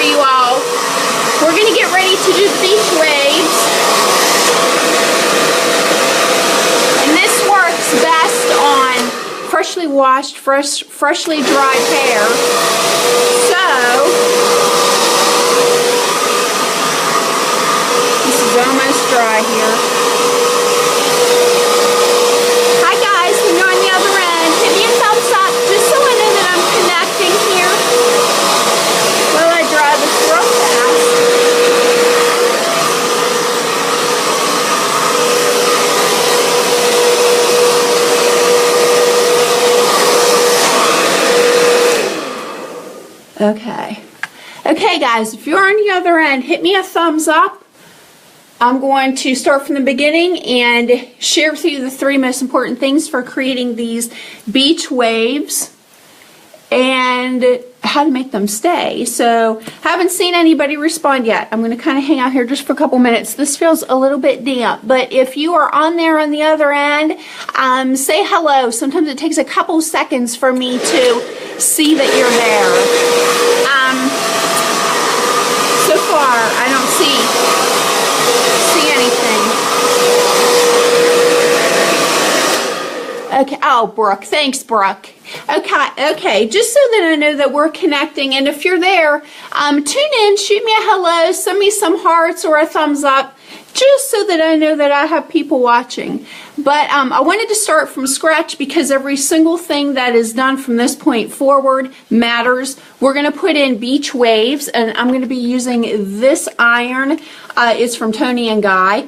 you all. We're going to get ready to do the beach waves. And this works best on freshly washed, freshly dried hair. So, this is almost dry here. Hi guys, when you're on the other end, hit me a thumbs up just so I know that I'm connecting here while I dry this real fast. Okay guys, if you're on the other end, hit me a thumbs up. I'm going to start from the beginning and share with you the 3 most important things for creating these beach waves and how to make them stay. So, haven't seen anybody respond yet. I'm going to kind of hang out here just for a couple minutes. This feels a little bit damp, but if you are on there on the other end, say hello. Sometimes it takes a couple seconds for me to see that you're there. So far, I don't see anything. Okay, oh, Brooke, thanks, Brooke. Okay, just so that I know that we're connecting, and if you're there, tune in, shoot me a hello, send me some hearts or a thumbs up, just so that I know that I have people watching. But I wanted to start from scratch because every single thing that is done from this point forward matters. We're going to put in beach waves, and I'm going to be using this iron. It's from Tony & Guy.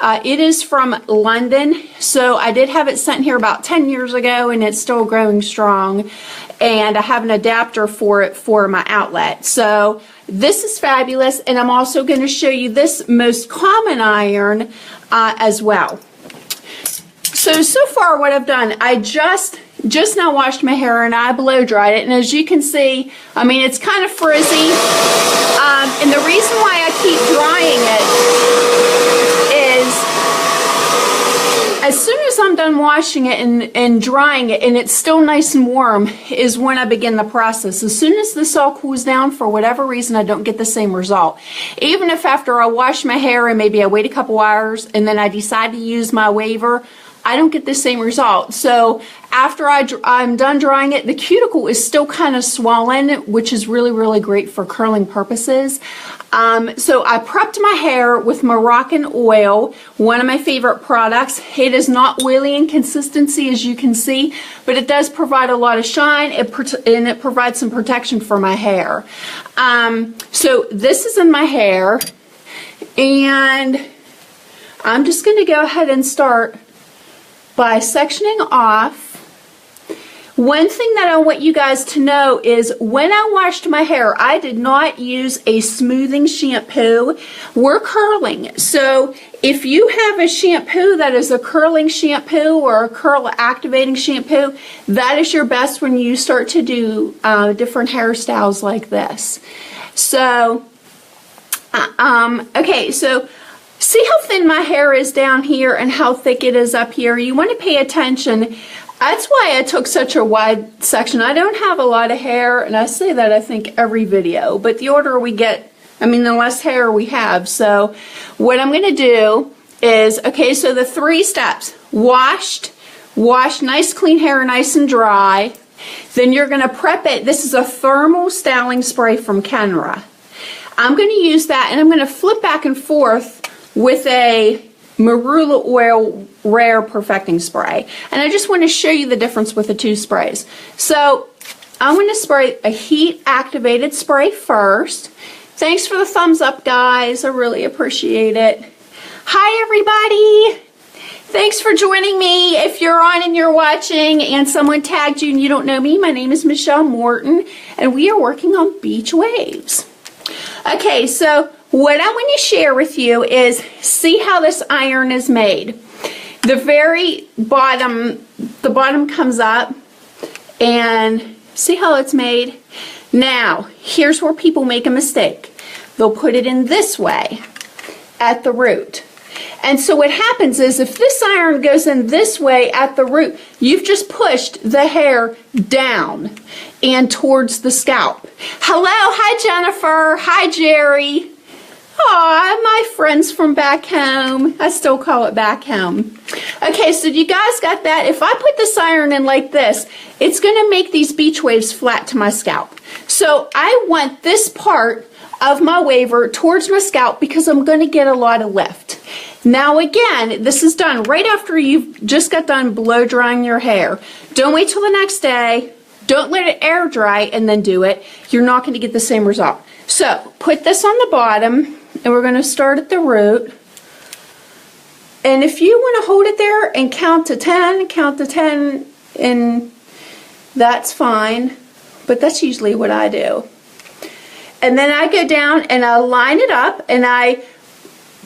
It is from London, so I did have it sent here about 10 years ago, and it's still growing strong. And I have an adapter for it for my outlet. So this is fabulous, and I'm also going to show you this most common iron as well. So far what I've done, I just now washed my hair and I blow dried it, and as you can see, I mean, it's kind of frizzy, and the reason why I keep drying it is as soon as I'm done washing it and drying it and it's still nice and warm is when I begin the process. As soon as this all cools down, for whatever reason, I don't get the same result. Even if after I wash my hair and maybe I wait a couple hours and then I decide to use my waver, I don't get the same result. So after I'm done drying it, the cuticle is still kind of swollen, which is really, really great for curling purposes. So I prepped my hair with Moroccan oil, one of my favorite products. It is not oily in consistency, as you can see, but it does provide a lot of shine, and it provides some protection for my hair. So this is in my hair, and I'm just going to go ahead and start by sectioning off. One thing that I want you guys to know is when I washed my hair, I did not use a smoothing shampoo. We're curling. So if you have a shampoo that is a curling shampoo or a curl activating shampoo, that is your best when you start to do different hairstyles like this. So, okay, so see how thin my hair is down here and how thick it is up here? You want to pay attention. That's why I took such a wide section. I don't have a lot of hair, and I say that I think every video, but the older we get, I mean, the less hair we have. So what I'm going to do is, okay, so the 3 steps. Wash nice clean hair, nice and dry. Then you're going to prep it. This is a thermal styling spray from Kenra. I'm going to use that, and I'm going to flip back and forth with a marula oil rare perfecting spray, and I just want to show you the difference with the 2 sprays. So I'm going to spray a heat activated spray first. Thanks for the thumbs up, guys. I really appreciate it. Hi everybody, thanks for joining me. If you're on and you're watching and someone tagged you and you don't know me, my name is Michelle Morton, and we are working on beach waves. Okay, so what I want to share with you is, see how this iron is made. The very bottom, the bottom comes up, and see how it's made? Now, here's where people make a mistake. They'll put it in this way at the root. And so what happens is if this iron goes in this way at the root, you've just pushed the hair down and towards the scalp. Hello, hi Jennifer, hi Jerry. Aw, my friends from back home. I still call it back home. Okay, so you guys got that? If I put this iron in like this, it's going to make these beach waves flat to my scalp. So I want this part of my waver towards my scalp because I'm going to get a lot of lift. Now again, this is done right after you've just got done blow drying your hair. Don't wait till the next day. Don't let it air dry and then do it. You're not going to get the same result. So put this on the bottom. And we're going to start at the root. And if you want to hold it there and count to 10, and that's fine. But that's usually what I do. And then I go down and I line it up and I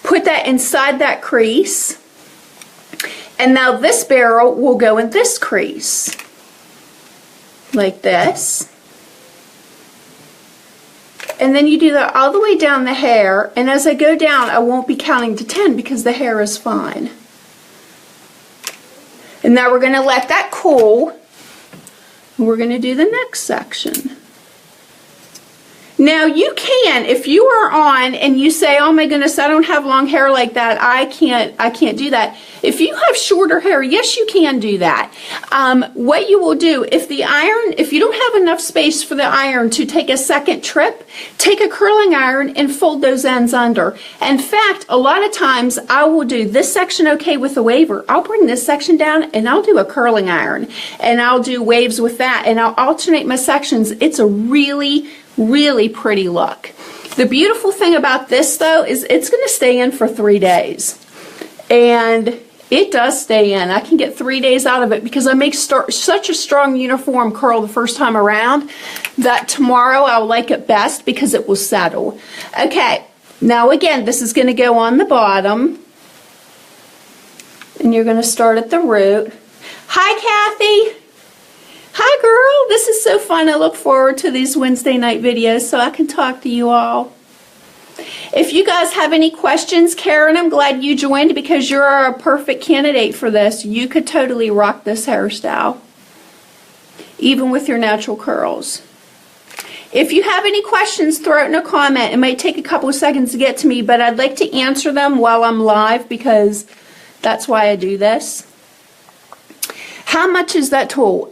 put that inside that crease. And now this barrel will go in this crease. Like this. And then you do that all the way down the hair, and as I go down I won't be counting to 10 because the hair is fine. And now we're going to let that cool, and we're going to do the next section. Now you can, if you are on and you say, oh my goodness, I don't have long hair like that, I can't do that. If you have shorter hair, yes you can do that. What you will do, if you don't have enough space for the iron to take a second trip, take a curling iron and fold those ends under. In fact, a lot of times I will do this section okay with a waver. I'll bring this section down and I'll do a curling iron and I'll do waves with that and I'll alternate my sections. It's a really pretty look. The beautiful thing about this though is it's going to stay in for 3 days. And it does stay in. I can get 3 days out of it because I make such a strong uniform curl the first time around that tomorrow I'll like it best because it will settle. Okay, now again, this is going to go on the bottom. And you're going to start at the root. Hi, Kathy. Hi, girl. This is so fun. I look forward to these Wednesday night videos so I can talk to you all. If you guys have any questions, Karen, I'm glad you joined because you're a perfect candidate for this. You could totally rock this hairstyle, even with your natural curls. If you have any questions, throw it in a comment. It might take a couple of seconds to get to me, but I'd like to answer them while I'm live because that's why I do this. How much is that tool?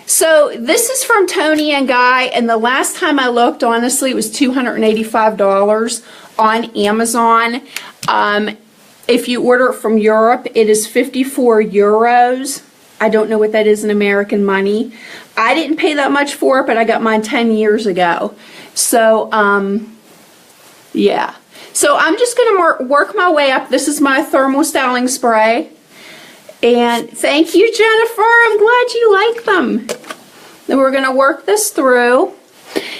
So this is from Tony and Guy, and the last time I looked, honestly, it was $285 on Amazon. If you order it from Europe, it is 54 euros. I don't know what that is in American money. I didn't pay that much for it, but I got mine 10 years ago. So, yeah. So I'm just going to work my way up. This is my thermal styling spray. And thank you, Jennifer. I'm glad you like them. Then we're going to work this through.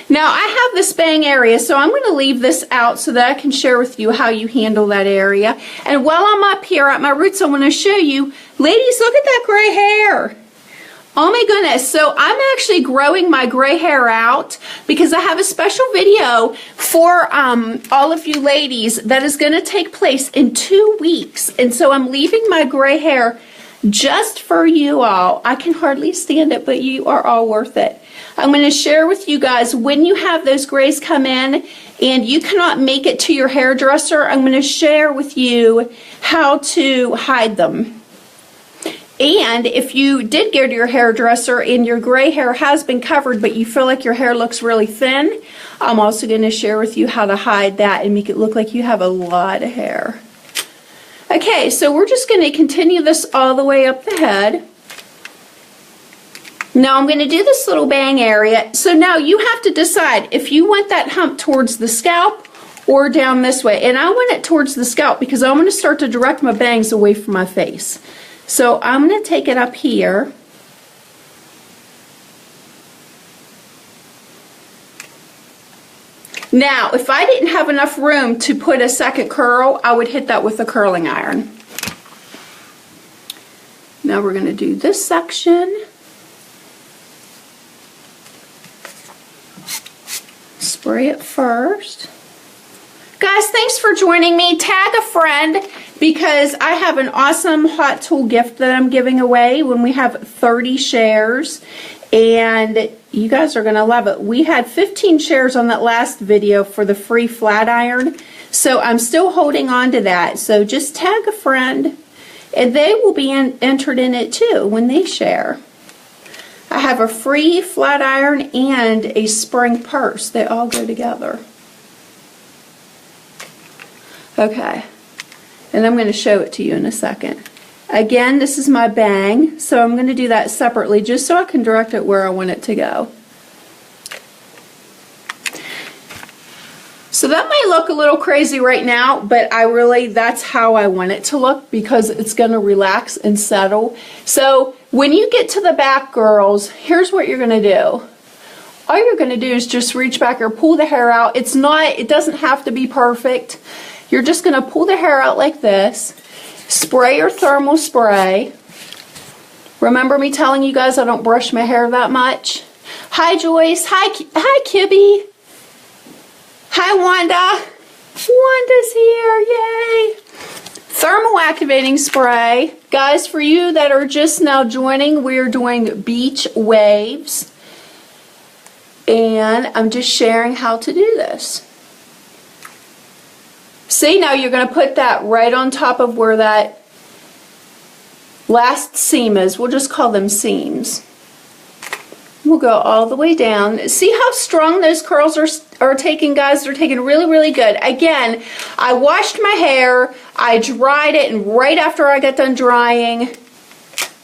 Now, I have this bang area, so I'm going to leave this out so that I can share with you how you handle that area. And while I'm up here at my roots, I want to show you, ladies, look at that gray hair. Oh my goodness. So I'm actually growing my gray hair out because I have a special video for all of you ladies that is going to take place in 2 weeks. And so I'm leaving my gray hair just for you all. I can hardly stand it, but you are all worth it. I'm going to share with you guys when you have those grays come in and you cannot make it to your hairdresser, I'm going to share with you how to hide them. And if you did go to your hairdresser and your gray hair has been covered but you feel like your hair looks really thin, I'm also going to share with you how to hide that and make it look like you have a lot of hair. Okay, so we're just going to continue this all the way up the head. Now I'm going to do this little bang area. So now you have to decide if you want that hump towards the scalp or down this way. And I want it towards the scalp because I'm going to start to direct my bangs away from my face. So I'm going to take it up here. Now, if I didn't have enough room to put a second curl, I would hit that with a curling iron. Now we're going to do this section. Spray it first. Guys, thanks for joining me. Tag a friend. because I have an awesome hot tool gift that I'm giving away when we have 30 shares, and you guys are going to love it. We had 15 shares on that last video for the free flat iron, so I'm still holding on to that. So just tag a friend and they will be entered in it too when they share. I have a free flat iron and a spring purse. They all go together. Okay, and I'm going to show it to you in a second. Again, this is my bang, so I'm going to do that separately just so I can direct it where I want it to go. So that might look a little crazy right now, but that's how I want it to look, because it's going to relax and settle. So when you get to the back, girls, here's what you're going to do. All you're going to do is just reach back or pull the hair out. It doesn't have to be perfect. You're just going to pull the hair out like this. Spray your thermal spray. Remember me telling you guys I don't brush my hair that much? Hi, Joyce. Hi, Kibby. Hi, Wanda. Wanda's here. Yay. Thermal activating spray. Guys, for you that are just now joining, we're doing beach waves. And I'm just sharing how to do this. See, now you're going to put that right on top of where that last seam is. We'll just call them seams. We'll go all the way down. See how strong those curls are taking, guys? They're taking really, really good. Again, I washed my hair, I dried it, and right after I got done drying,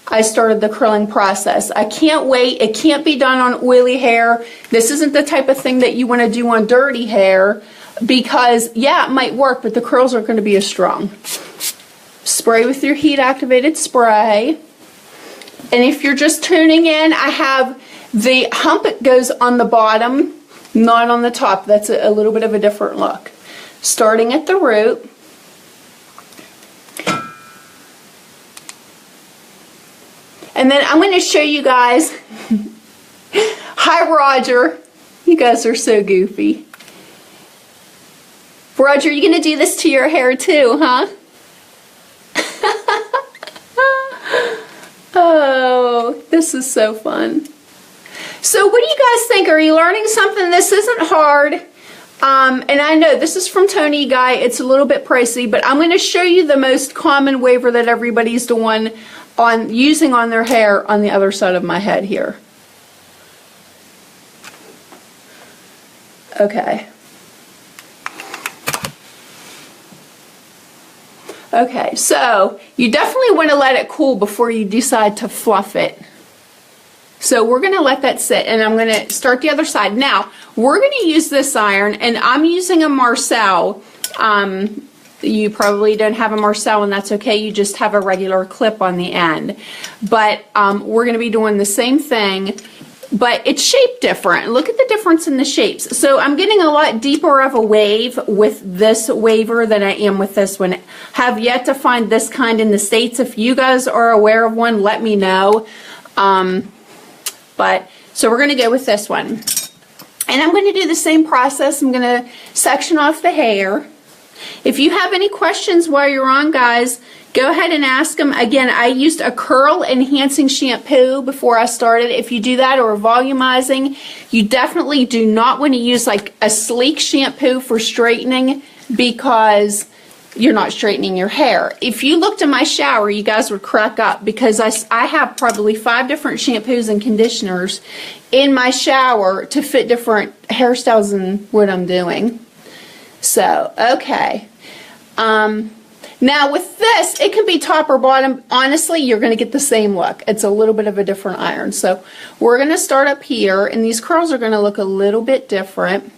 I started the curling process. I can't wait. It can't be done on oily hair. This isn't the type of thing that you want to do on dirty hair, because, yeah, it might work, but the curls aren't going to be as strong. Spray with your heat activated spray. And if you're just tuning in, I have the hump that goes on the bottom, not on the top. That's a little bit of a different look. Starting at the root. And then I'm going to show you guys. Hi, Roger. You guys are so goofy. Roger, you going to do this to your hair too, huh? Oh, this is so fun. So what do you guys think? Are you learning something? This isn't hard. And I know this is from Tony Guy. It's a little bit pricey, but I'm going to show you the most common waver that everybody's doing using on their hair on the other side of my head here. Okay. Okay, so you definitely want to let it cool before you decide to fluff it. So we're going to let that sit, and I'm going to start the other side. Now, we're going to use this iron, and I'm using a Marcel. You probably don't have a Marcel, and that's okay. You just have a regular clip on the end. But we're going to be doing the same thing, but it's shaped different. Look at the difference in the shapes. So I'm getting a lot deeper of a wave with this waver than I am with this one. Have yet to find this kind in the States. If you guys are aware of one, let me know. So we're going to go with this one. And I'm going to do the same process. I'm going to section off the hair. If you have any questions while you're on, guys, go ahead and ask them. Again, I used a curl enhancing shampoo before I started. If you do that, or volumizing, you definitely do not want to use like a sleek shampoo for straightening, because you're not straightening your hair. If you looked in my shower, you guys would crack up, because I have probably 5 different shampoos and conditioners in my shower to fit different hairstyles and what I'm doing. So, okay. Now with this, it can be top or bottom. Honestly, you're going to get the same look. It's a little bit of a different iron. So we're going to start up here, and these curls are going to look a little bit different.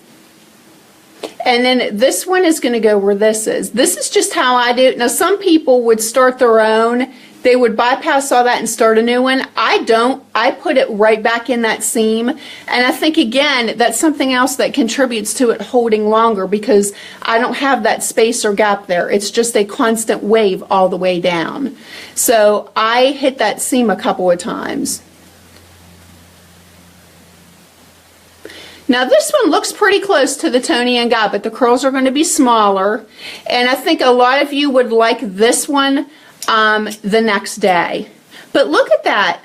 And then this one is going to go where this is. This is just how I do it. Now some people would start their own. They would bypass all that and start a new one. I don't. I put it right back in that seam. And I think, again, that's something else that contributes to it holding longer, because I don't have that space or gap there. It's just a constant wave all the way down. So I hit that seam a couple of times. Now this one looks pretty close to the Toni and Guy, but the curls are going to be smaller. And I think a lot of you would like this one the next day. But look at that.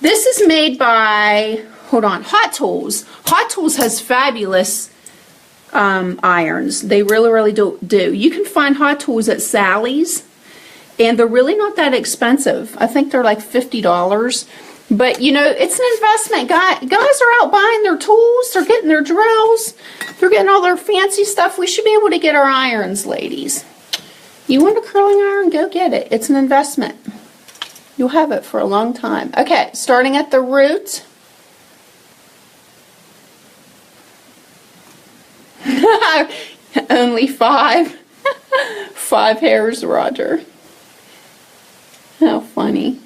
This is made by, hold on, Hot Tools. Hot Tools has fabulous irons. They really do. You can find Hot Tools at Sally's, and they're really not that expensive. I think they're like $50. But, you know, it's an investment. Guys are out buying their tools. They're getting their drills. They're getting all their fancy stuff. We should be able to get our irons, ladies. You want a curling iron? Go get it. It's an investment. You'll have it for a long time. Okay, starting at the root. Only 5. 5 hairs, Roger. How funny.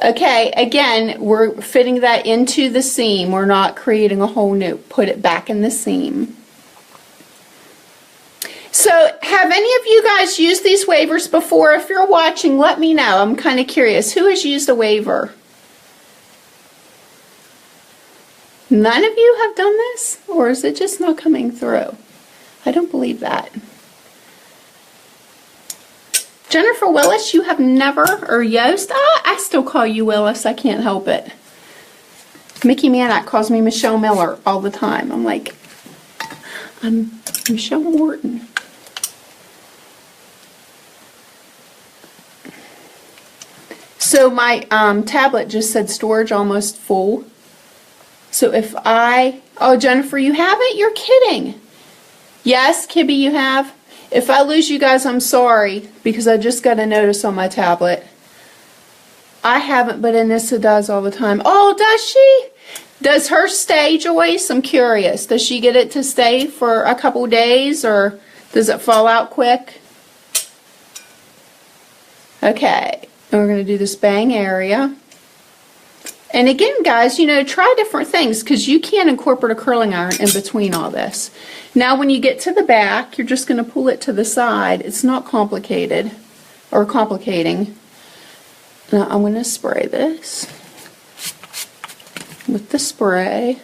Okay, again, we're fitting that into the seam. We're not creating a whole new. Put it back in the seam. So, have any of you guys used these wavers before? If you're watching, let me know. I'm kind of curious. Who has used a waver? None of you have done this? Or is it just not coming through? I don't believe that. Jennifer Willis, you have never, or Yost? I still call you Willis. I can't help it. Mickey Manack calls me Michelle Miller all the time. I'm like, I'm Michelle Morton. So my tablet just said storage almost full. So if oh, Jennifer, you haven't? You're kidding. Yes, Kibby, you have. If I lose you guys, I'm sorry, because I just got a notice on my tablet. I haven't, but Anissa does all the time. Oh, does she? Does her stay, Joyce? I'm curious. Does she get it to stay for a couple days, or does it fall out quick? Okay, and we're going to do this bang area. And again, guys, you know, try different things, because you can incorporate a curling iron in between all this. Now, when you get to the back, you're just going to pull it to the side. It's not complicated or complicating. Now, I'm going to spray this with the spray.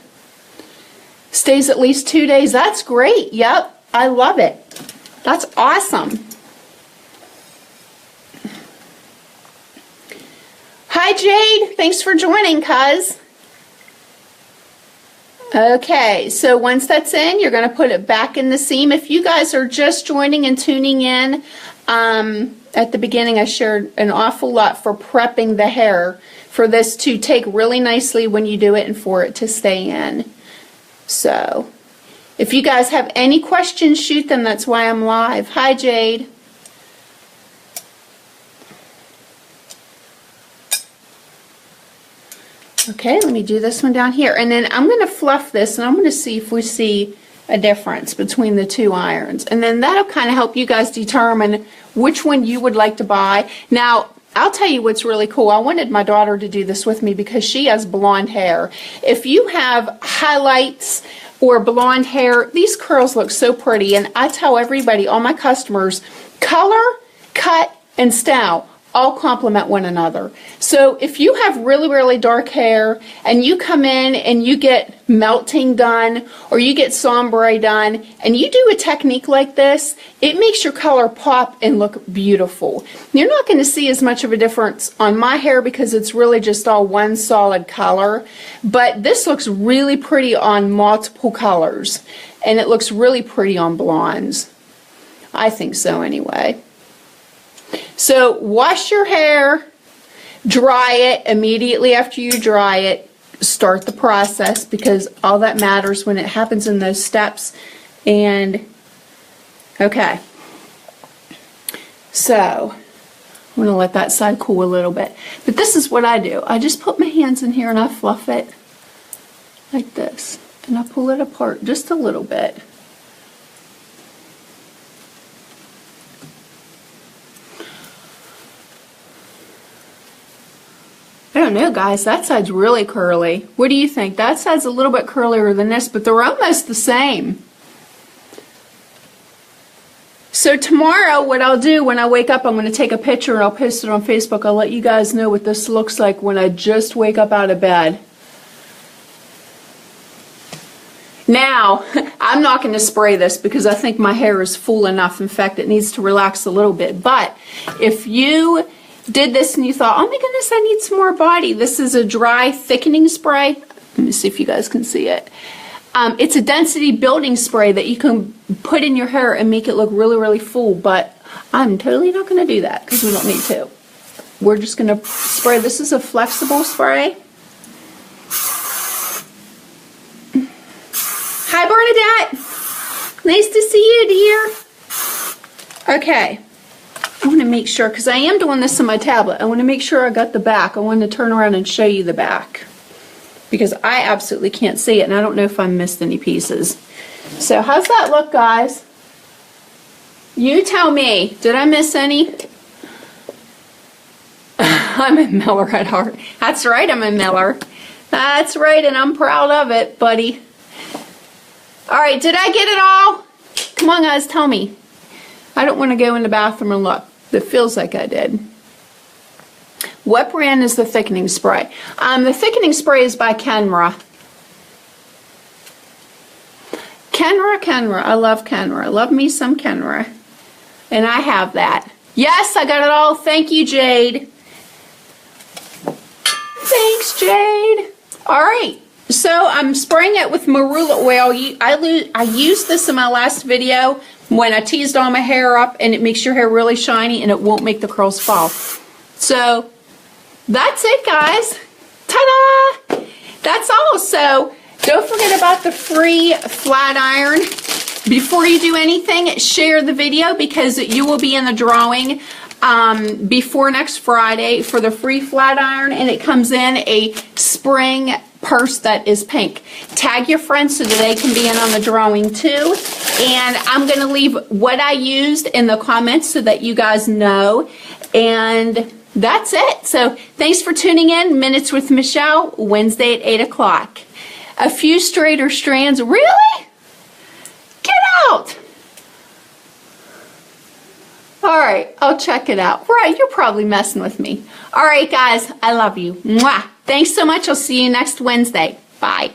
Stays at least 2 days. That's great. Yep, I love it. That's awesome. Hi, Jade. Thanks for joining, cuz. Okay, so once that's in, you're going to put it back in the seam. If you guys are just joining and tuning in, at the beginning I shared an awful lot for prepping the hair for this to take really nicely when you do it and for it to stay in. So, if you guys have any questions, shoot them. That's why I'm live. Hi, Jade. Okay, let me do this one down here. And then I'm going to fluff this, and I'm going to see if we see a difference between the two irons. And then that'll kind of help you guys determine which one you would like to buy. Now, I'll tell you what's really cool. I wanted my daughter to do this with me because she has blonde hair. If you have highlights or blonde hair, these curls look so pretty. And I tell everybody, all my customers, color, cut, and style all complement one another. So if you have really dark hair and you come in and you get melting done or you get sombre done and you do a technique like this, it makes your color pop and look beautiful. You're not going to see as much of a difference on my hair because it's really just all one solid color, but this looks really pretty on multiple colors, and it looks really pretty on blondes. I think so anyway. So wash your hair, dry it. Immediately after you dry it, start the process, because all that matters when it happens in those steps. And okay, so I'm going to let that side cool a little bit. But this is what I do. I just put my hands in here and I fluff it like this, and I pull it apart just a little bit. I don't know, guys, that side's really curly. What do you think? That side's a little bit curlier than this, but they're almost the same. So tomorrow, what I'll do when I wake up, I'm going to take a picture and I'll post it on Facebook. I'll let you guys know what this looks like when I just wake up out of bed. Now, I'm not going to spray this because I think my hair is full enough. In fact, it needs to relax a little bit. But if you did this and you thought, oh my goodness, I need some more body. This is a dry thickening spray. Let me see if you guys can see it. It's a density building spray that you can put in your hair and make it look really, really full. But I'm totally not going to do that because we don't need to. We're just going to spray. This is a flexible spray. Hi, Bernadette. Nice to see you, dear. Okay. I want to make sure, because I am doing this on my tablet, I want to make sure I got the back. I want to turn around and show you the back, because I absolutely can't see it, and I don't know if I missed any pieces. So how's that look, guys? You tell me. Did I miss any? I'm a Miller at heart. That's right, I'm a Miller. That's right, and I'm proud of it, buddy. All right, did I get it all? Come on, guys, tell me. I don't want to go in the bathroom and look. It feels like I did. What brand is the thickening spray? The thickening spray is by Kenra. Kenra. I love Kenra. I love me some Kenra. And I have that. Yes, I got it all. Thank you, Jade. Thanks, Jade. All right. So I'm spraying it with marula oil. I used this in my last video when I teased all my hair up, and it makes your hair really shiny and it won't make the curls fall. So that's it, guys. Ta-da! That's all. So don't forget about the free flat iron. Before you do anything, share the video because you will be in the drawing before next Friday for the free flat iron, and it comes in a spring purse that is pink. Tag your friends so that they can be in on the drawing too, and I'm going to leave what I used in the comments so that you guys know, and that's it. So thanks for tuning in. Minutes with Michelle, Wednesday at 8 o'clock. A few straighter strands. Really? Get out! Alright, I'll check it out. Right, you're probably messing with me. Alright, guys, I love you. Mwah! Thanks so much. I'll see you next Wednesday. Bye.